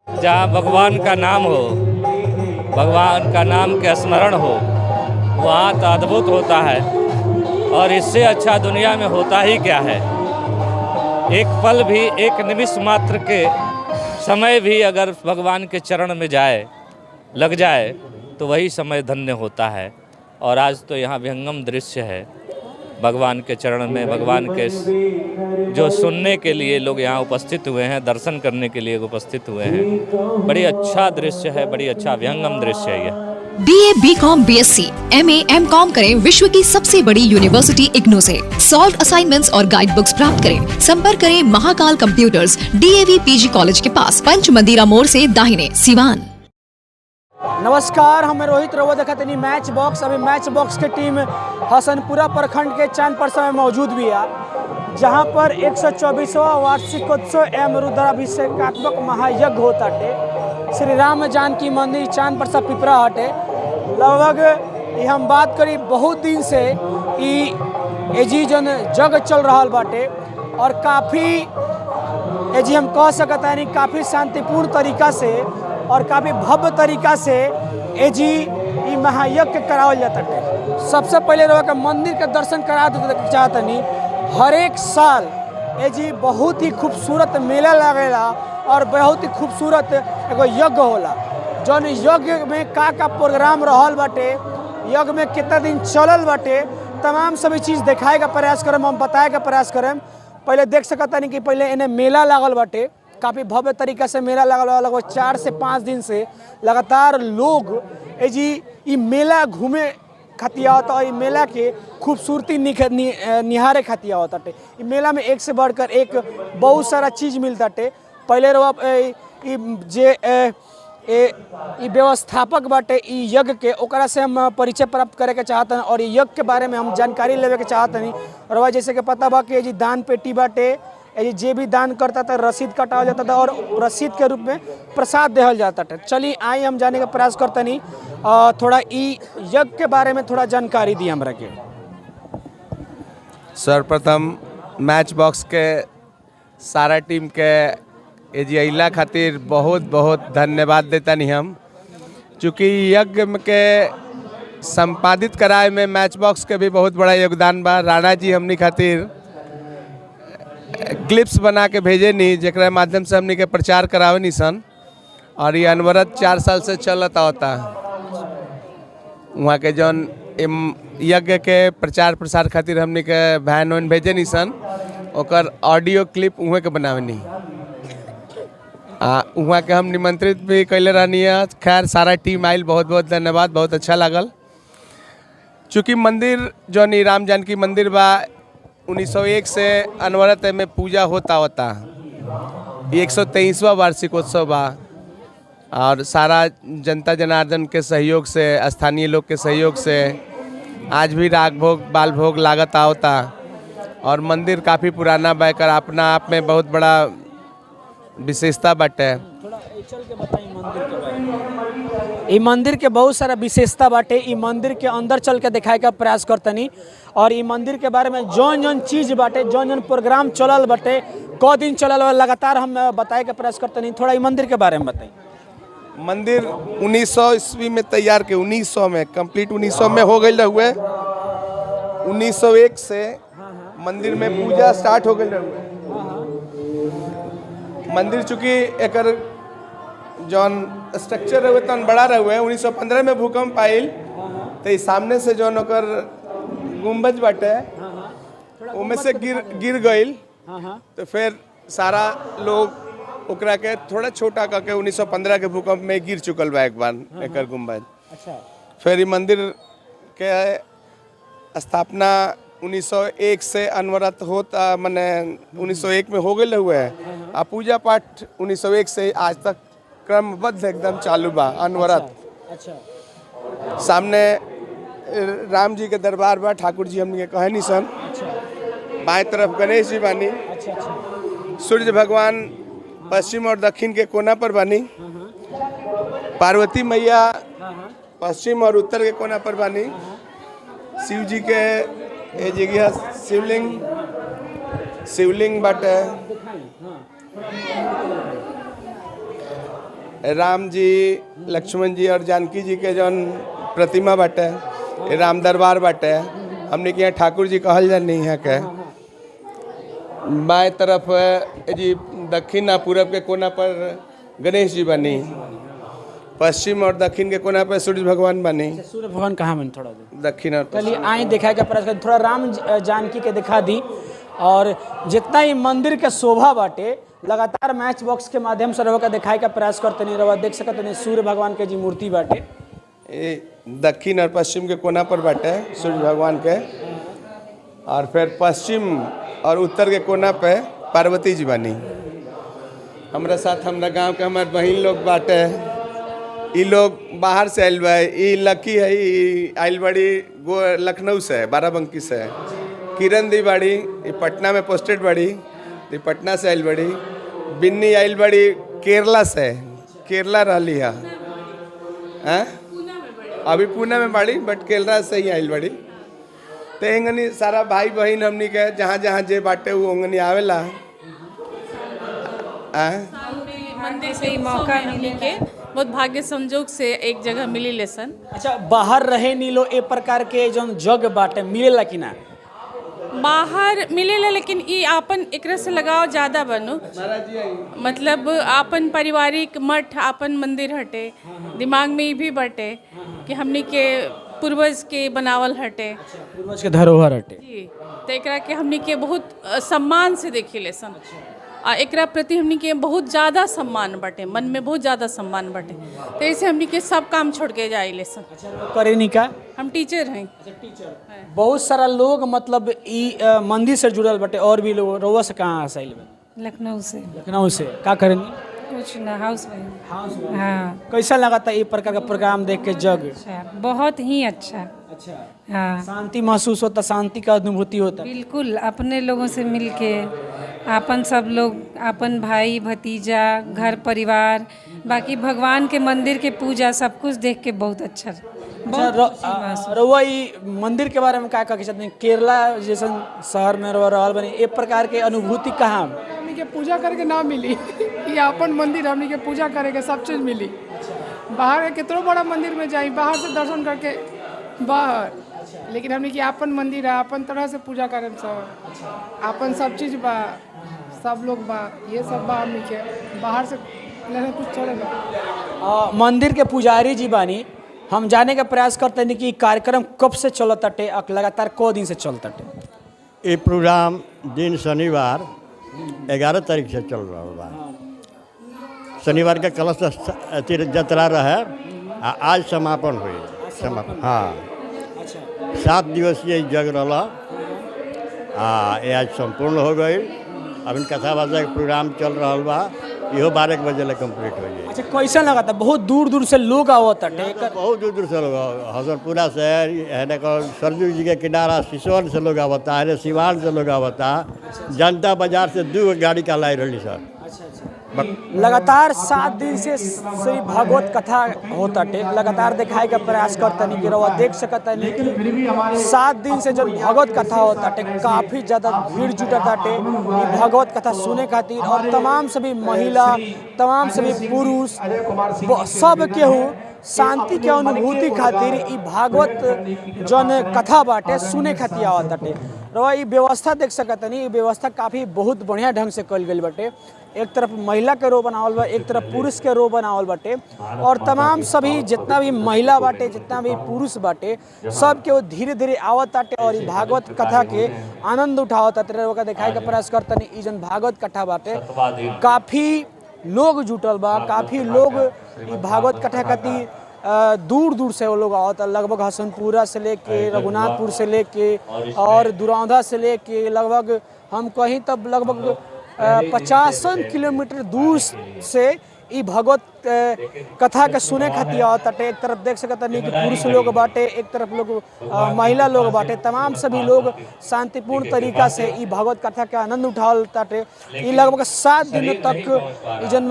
जहाँ भगवान का नाम हो, भगवान का नाम के स्मरण हो, वहाँ तो अद्भुत होता है। और इससे अच्छा दुनिया में होता ही क्या है। एक पल भी, एक निमिष मात्र के समय भी अगर भगवान के चरण में लग जाए तो वही समय धन्य होता है। और आज तो यहाँ विहंगम दृश्य है, भगवान के चरण में, भगवान के जो सुनने के लिए लोग यहाँ उपस्थित हुए हैं, दर्शन करने के लिए उपस्थित हुए हैं। बड़ी अच्छा दृश्य है, बड़ी अच्छा विहंगम दृश्य है यह। BA, BCom, BSc, MA, MCom करें विश्व की सबसे बड़ी यूनिवर्सिटी इग्नू से। सॉल्व असाइनमेंट्स और गाइड बुक्स प्राप्त करें। संपर्क करें Mahakal computers, DAV PG college के पास, पंच मंदिरा मोड़ से दाहिने, सिवान। नमस्कार, हम रोहित रवो देखते मैच बॉक्स। अभी मैच बॉक्स की टीम हसनपुरा प्रखंड के चांदपरसा में मौजूद भी है, जहां पर 124वां वार्षिकोत्सव एवं रुद्राभिषेकात्मक महायज्ञ होता है। श्री राम जानकी मंदिर चांदपरसा पिपरा हटे। लगभग ये हम बात करी बहुत दिन से एजी जन जग चल रहा बाटे और काफ़ी एजी हम कह सकते हैं काफ़ी शांतिपूर्ण तरीका से और काफ़ी भव्य तरीका से एजी ये महायज्ञ करावल जाता है। सबसे पहले रहा मंदिर के दर्शन करा देते चाहतनी। हर एक साल एजी बहुत ही खूबसूरत मेला लगेला और बहुत ही खूबसूरत एगो यज्ञ होला। जौन यज्ञ में का प्रोग्राम रहल बाटे, यज्ञ में कितना दिन चलल बाटे, तमाम सभी चीज़ दिखाए का प्रयास करम, हम बताए का प्रयास करम। पहले देख सकता नहीं कि पहले इन्हें मेला लागल बाटे, काफ़ी भव्य तरीका से मेला लगल बा। लगभग 4 से 5 दिन से लगातार लोग ये मेला घूमे खातिर आवता और मेला के खूबसूरती निहारे खातिर आवता। ये मेला में एक से बढ़कर एक बहुत सारा चीज़ मिलता। पहले जे व्यवस्थापक बाटे यज्ञ के, ओकरा से हम परिचय प्राप्त करे के चाहते हैं और यज्ञ के बारे में हम जानकारी लेवे के चाहते हैं। और वह जैसे कि पता बा कि दान पेटी बाटे, जे भी दान करता था रसीद कटाया जाता था और रसीद के रूप में प्रसाद देहल जाता था। चलिए आइए हम जाने का प्रयास करते नहीं, थोड़ा यज्ञ के बारे में थोड़ा जानकारी दी हमरा के। सर्वप्रथम मैच बॉक्स के सारा टीम के एजी अइला खातिर बहुत बहुत धन्यवाद देता नहीं हम, चूँकि यज्ञ के संपादित कराए में मैच बॉक्स के भी बहुत बड़ा योगदान बा। राणा जी हमनी खातिर क्लिप्स बना के भेजे नहीं, जेकरा माध्यम से हमनी के प्रचार करावे नहीं सन। और ये अनवरत 4 साल से चलता होता। वहाँ के जौन यज्ञ के प्रचार प्रसार खातिर हमनी के वैन वैन भेजे नहीं सन, ओकर ऑडियो क्लिप उहे के बनावे नहीं। वहाँ के हम निमंत्रित भी कैले रहनी है। खैर सारा टीम आयल, बहुत बहुत धन्यवाद, बहुत अच्छा लागल। चूँकि मंदिर जौन राम जानकी मंदिर बा 1901 से अनवरत में पूजा होता। ये 123वां वार्षिकोत्सव बा और सारा जनता जनार्दन के सहयोग से, स्थानीय लोग के सहयोग से आज भी राग भोग बाल भोग लागत होता। और मंदिर काफ़ी पुराना बा, कर अपना आप में बहुत बड़ा विशेषता बाटे। थोड़ा चल के बताइए मंदिर के बारे में। ये मंदिर के बहुत सारा विशेषता बाटे। ये मंदिर के अंदर चल के दिखाए का प्रयास करतनी और ये मंदिर के बारे में जौन जौन चीज़ बाटे, जौन जौन प्रोग्राम चलल बाटे, क दिन चलल लगातार हम बताए का प्रयास करतनी। थोड़ा ये मंदिर के बारे में बताइए। मंदिर 1900 ईस्वी में तैयार के, 1900 में कंप्लीट 1900 में हो गई हुए। 1901 से मंदिर में पूजा स्टार्ट हो गई हुए। मंदिर चूँकि एक जौन स्ट्रक्चर रहे तन बड़ा रहे। 1915 में भूकंप आयल तो सामने से जौन ओकर गुम्बज बाटे उनमें से गिर गई। तो फिर सारा लोग ओकरा के थोड़ा छोटा करके 1915 के भूकंप में गिर चुकल बा एक बार एक गुम्बज। अच्छा। फिर मंदिर के स्थापना 1901 से अनवरत होता, मैंने 1901 में हो गए हुए है। आ पूजा पाठ 1901 से आज तक क्रमबद्ध एकदम चालू बा अनवरत। अच्छा। सामने राम जी के दरबार बा, ठाकुर जी हमने कहे नहीं सन। अच्छा। बाएं तरफ गणेश जी बानी। अच्छा। सूर्य भगवान पश्चिम और दक्षिण के कोना पर बानी। पार्वती मैया पश्चिम और उत्तर के कोना पर बानी। शिव जी के जगह शिवलिंग बाटे। राम जी, लक्ष्मण जी और जानकी जी के जौन प्रतिमा बाटे, ये राम दरबार बाटे। हमने के यहाँ ठाकुर जी कहल जानी यहाँ के। बाएं तरफ जी दक्षिण और पूरब के कोना पर गणेश जी बनी, पश्चिम और दक्षिण के कोना पर सूर्य भगवान बनी। सूर्य भगवान कहाँ बने थोड़ा दक्षिण और चलिए आए दिखाए का प्रयास करें, थोड़ा राम जानकी के दिखा दी। और जितना ही मंदिर के शोभा बाटे लगातार मैच बॉक्स के माध्यम से रवा का दिखाए का प्रयास करते नहीं रवा देख सकते नहीं सूर्य भगवान के जी मूर्ति बाटे। ये दक्षिण और पश्चिम के कोना पर बाटे सूर्य भगवान के, और फिर पश्चिम और उत्तर के कोना पे पार्वती जी बनी। हमारे साथ हमारा गांव के हमारे बहन लोग बाटे, ये लोग बाहर से आयल बा। ये लकी है, ये आयल बड़ी लखनऊ से, बाराबंकी से। किरण दी बड़ी, ये पटना में पोस्टेड बड़ी, ये पटना से आयल बड़ी। बिन्नी आयल बड़ी केरला से, केरला रही है, अभी पुणे में बड़ी बट केरला से ही आयल बड़ी। तो एंगनी सारा भाई बहन हमनी के जहाँ जहाँ जे बाटे वो ओंगनी आवेला। मंदिर से ही मौका मिली के बहुत भाग्य संजोग से एक जगह मिली लेसन। अच्छा, बाहर रहे नीलो ए प्रकार के जो जग बाटे मिलेला कि ना? बाहर मिलेला, लेकिन ई आपन एकरा से लगाव ज़्यादा बनो, मतलब आपन पारिवारिक मठ आपन मंदिर हटे, दिमाग में ये भी बटे कि हमनी के पूर्वज के बनावल हटे, पूर्वज के धरोहर हटे जी। तो एकरा के हमनी के बहुत सम्मान से देखी लेसन, आ एकरा प्रति हमनी के बहुत ज़्यादा सम्मान बटे, मन में बहुत ज़्यादा सम्मान बटे। तो ऐसे हमनी के सब काम छोड़ के जाए लेसन। करे नहीं का? हम टीचर हैं। बहुत सारा लोग मतलब ई मंदिर से जुड़ल बटे, और भी लोग। रउआ से कहाँ आसाइल बा? लखनऊ से। लखनऊ से। का करेंगी? कुछ ना, हाउस वाइफ। हाँ। कैसा लगा था ये प्रकार का प्रोग्राम देख के जग? अच्छा, बहुत ही अच्छा। अच्छा, हाँ, शांति महसूस होता, शांति का अनुभूति होता। बिल्कुल अपने लोगों से मिलके, अपन सब लोग, अपन भाई भतीजा, घर परिवार, बाकी भगवान के मंदिर के पूजा सब कुछ देख के बहुत अच्छा, बहुत खुशी महसूस। रउआ ई मंदिर के बारे में क्या कह सकते हैं? केरला जैसे शहर में रहल बनी, एक प्रकार के अनुभूति कहाँ? हमनी के पूजा करे के ना मिली ये अपन मंदिर हमनी के पूजा करे के सब चीज मिली। बाहर के कितनो बड़ा मंदिर में जाई, बाहर से दर्शन करके बाहर, लेकिन हमनी के अपन मंदिर है, अपन तरह से पूजा करे सब, अपन सब चीज बा, सब लोग बा, ये सब बा। हमनी के बाहर से कुछ चलेगा। मंदिर के पुजारी जी बानी, हम जाने का प्रयास करते हैं कि कार्यक्रम कब से चलत अटे, लगातार को दिन से चलत अटे? ये प्रोग्राम दिन शनिवार 11 तारीख से चल रहा बा। शनिवार के कलश यात्रा रहे, आज समापन हुई। समापन, हाँ। 7 दिवसीय जग रहा, ये आज संपूर्ण हो गई। अभी कथा बाजा के प्रोग्राम चल रहा बा, इहो 12 बजे ले कंप्लीट हो जाए। अच्छा, कैसा लगा था? बहुत दूर दूर से लोग आवत अटे? बहुत दूर दूर से लोग, हजरपुरा से है, सरजू जी के किनारा सिसवन से लोग आवता है, सिवान से लोग आवता, जनता बाजार से 2 गाड़ी का लाई रही सर। लगातार 7 दिन से श्री भागवत कथा होता टे, लगातार दिखाए का प्रयास करता नहीं कि रवा देख सकता नहीं कि 7 दिन से जब भागवत कथा होता टे काफ़ी ज़्यादा भीड़ जुटता टे भागवत कथा सुने खातिर। और तमाम सभी महिला, तमाम सभी पुरुष, सब केहू शांति के अनुभूति खातिर ई भागवत जौन कथा बाटे सुने खातिर आवत बाटे। रवा ई व्यवस्था देख सकता नहीं, व्यवस्था काफ़ी बहुत बढ़िया ढंग से कल गई बाटे। एक तरफ महिला के रो बनावल बा, एक तरफ पुरुष के रो बनावल बाटे, और तमाम सभी जितना भी महिला बाटे, जितना भी पुरुष बाटे, सब के वो धीरे धीरे आवत बाटे और ई भागवत कथा के आनंद उठावत बाटे। रवा दिखाए के प्रयास करता नहीं, ई जौन भागवत कथा बाटे काफ़ी लोग जुटल बा, काफ़ी लोग भागवत कथा खातिर दूर दूर से वो लोग आवत, लगभग हसनपुरा से लेके, रघुनाथपुर से लेके और दुरौंधा से लेके, लगभग हम कहीं तब लगभग 50 किलोमीटर दूर से ई भगवत कथा के सुने खातिर आवत बाटे। एक तरफ देख सकता नहीं कि पुरुष लोग बाटे, एक तरफ लोग महिला लोग बाटे, तमाम सभी लोग शांतिपूर्ण तरीका से ई भगवत कथा के आनंद उठावल बाटे। ई लगभग 7 दिन तक ई जन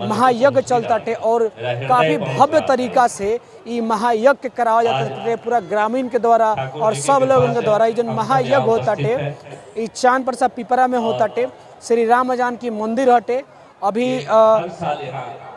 महायज्ञ चलताटे और काफ़ी भव्य तरीका से ई महायज्ञ करावा जाता पूरा ग्रामीण के द्वारा और सब लोगों के द्वारा। ई जन महायज्ञ होताटे ई चांद प्रसाद पिपरा में होताटे, श्री राम जानकी मंदिर हटे अभी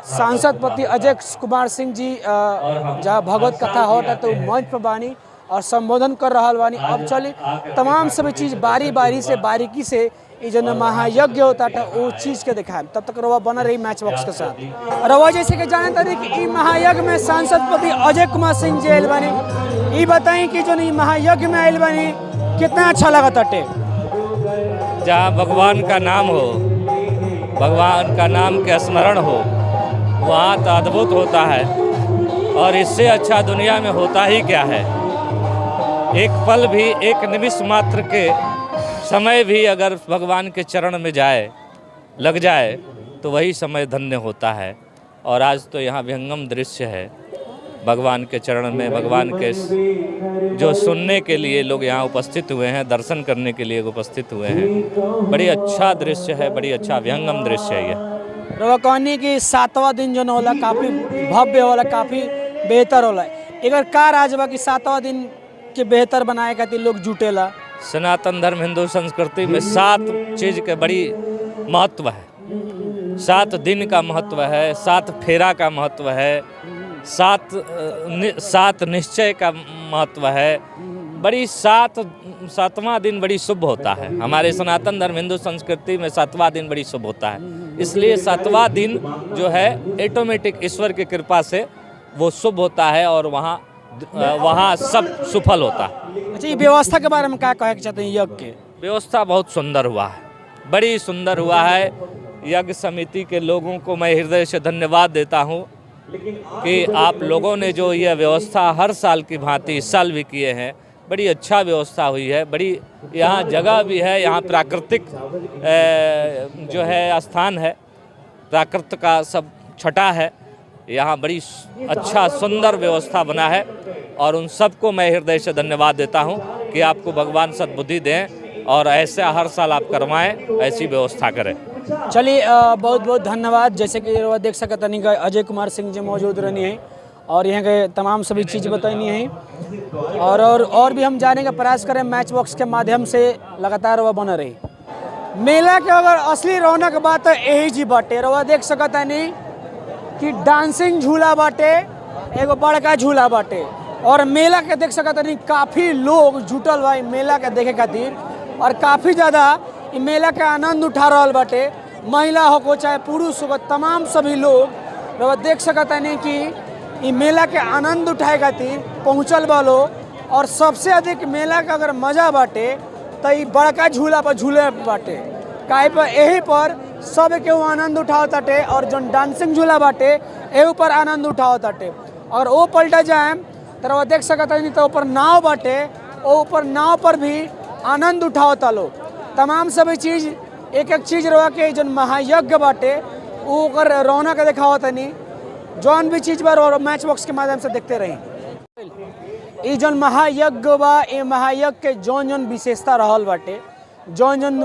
सांसद पति अजय कुमार सिंह जी जहाँ भगवत कथा होता तो मंच पर बानी और संबोधन कर रहा बानी। अब चली तमाम सभी चीज़ बारी बारी से बारीकी से ये जो महायज्ञ होता है वो चीज़ के दिखाए। तब तक रवा बना रही मैच बॉक्स के साथ। रवा जैसे कि जाने तारी कि महायज्ञ में सांसद पति अजय कुमार सिंह जी आयल बानी, ये बताई कि जो महायज्ञ में आयल बानी कितना अच्छा लगा तटे। जहाँ भगवान का नाम हो, भगवान का नाम के स्मरण हो, वहाँ तो अद्भुत होता है। और इससे अच्छा दुनिया में होता ही क्या है। एक पल भी, एक निमिष मात्र के समय भी अगर भगवान के चरण में लग जाए तो वही समय धन्य होता है। और आज तो यहाँ विहंगम दृश्य है भगवान के चरण में, भगवान के जो सुनने के लिए लोग यहाँ उपस्थित हुए हैं, दर्शन करने के लिए उपस्थित हुए हैं। बड़ी अच्छा दृश्य है, बड़ी अच्छा विहंगम दृश्य है ये। रवा कहनी कि 7वां दिन जो होला काफ़ी भव्य होला, काफ़ी बेहतर होला। एकर का राज बा कि 7वां दिन के बेहतर बनाए खातिर लोग जुटेला? सनातन धर्म हिंदू संस्कृति में 7 चीज़ के बड़ी महत्व है। 7 दिन का महत्व है, 7 फेरा का महत्व है, 7 निश्चय का महत्व है। बड़ी 7वां दिन बड़ी शुभ होता है। हमारे सनातन धर्म हिंदू संस्कृति में 7वां दिन बड़ी शुभ होता है। इसलिए 7वां दिन जो है ऑटोमेटिक ईश्वर की कृपा से वो शुभ होता है और वहाँ सब सफल होता है। अच्छा, ये व्यवस्था के बारे में क्या कहे चाहते हैं? यज्ञ के व्यवस्था बहुत सुंदर हुआ है, बड़ी सुंदर हुआ है। यज्ञ समिति के लोगों को मैं हृदय से धन्यवाद देता हूँ कि आप लोगों ने जो यह व्यवस्था हर साल की भांति इस साल भी किए हैं। बड़ी अच्छा व्यवस्था हुई है। बड़ी यहाँ जगह भी है, यहाँ प्राकृतिक जो है स्थान है, प्राकृत का सब छटा है। यहाँ बड़ी अच्छा सुंदर व्यवस्था बना है और उन सबको मैं हृदय से धन्यवाद देता हूँ कि आपको भगवान सद्बुद्धि दें और ऐसा हर साल आप करवाएं, ऐसी व्यवस्था करें। चलिए बहुत बहुत धन्यवाद। जैसे कि देख सकते नहीं अजय कुमार सिंह जी मौजूद रहनी है और यहाँ के तमाम सभी चीज़ बतानी है और भी हम जाने का प्रयास करें मैच बॉक्स के माध्यम से। लगातार वह बना रही मेला के अगर असली रौनक बात है यही जी बाटे। रवा देख सकता नहीं कि डांसिंग झूला बाटे, एगो बड़का झूला बाटे और मेला के देख सकता नहीं काफ़ी लोग जुटल बा मेला के देखे खातिर और काफ़ी ज़्यादा मेला के आनंद उठा रहा बाटे। महिला हो को चाहे पुरुष हो, तमाम सभी लोग रवा देख सकता नहीं कि मेला के आनंद उठाए खातिर पहुँचल बा लोग। और सबसे अधिक मेला का अगर मजा बाटे तो ये बड़का झूला पर झूले बाटे, काहे पर यही पर सब के आनंद उठाओ ताटे और जो डांसिंग झूला बाटे यही पर आनंद उठाओ ताटे। और वो पलटा जाए तो वो देख सकता नहीं तो ऊपर नाव बाटे, वो ऊपर नाव पर भी आनंद उठाओ ता लोग। तमाम सभी चीज़ एक एक चीज़ रहा के जो महायज्ञ बाटे वो रौनक दिखाओ तनी जौन भी चीज़ बार मैच बॉक्स के माध्यम से देखते रही। ये जौन महायज्ञ बा, ये महायज्ञ के जौन विशेषता रहल बाटे, जौन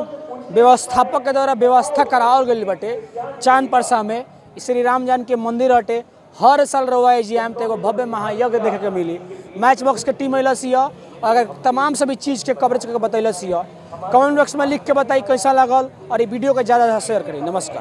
व्यवस्थापक के द्वारा व्यवस्था करावल गई बाटे चांद परसा में श्री राम जान के मंदिर हटे। हर साल रवाई जी आम तो एगो भव्य महायज्ञ देखे के मिली। मैच बॉक्स के टीम अइलस है, अगर तमाम सभी चीज़ के कवरेज करके बतैलस है। कमेंट बॉक्स में लिख के बताई कैसा लगल और ये वीडियो को ज़्यादा शेयर करी। नमस्कार।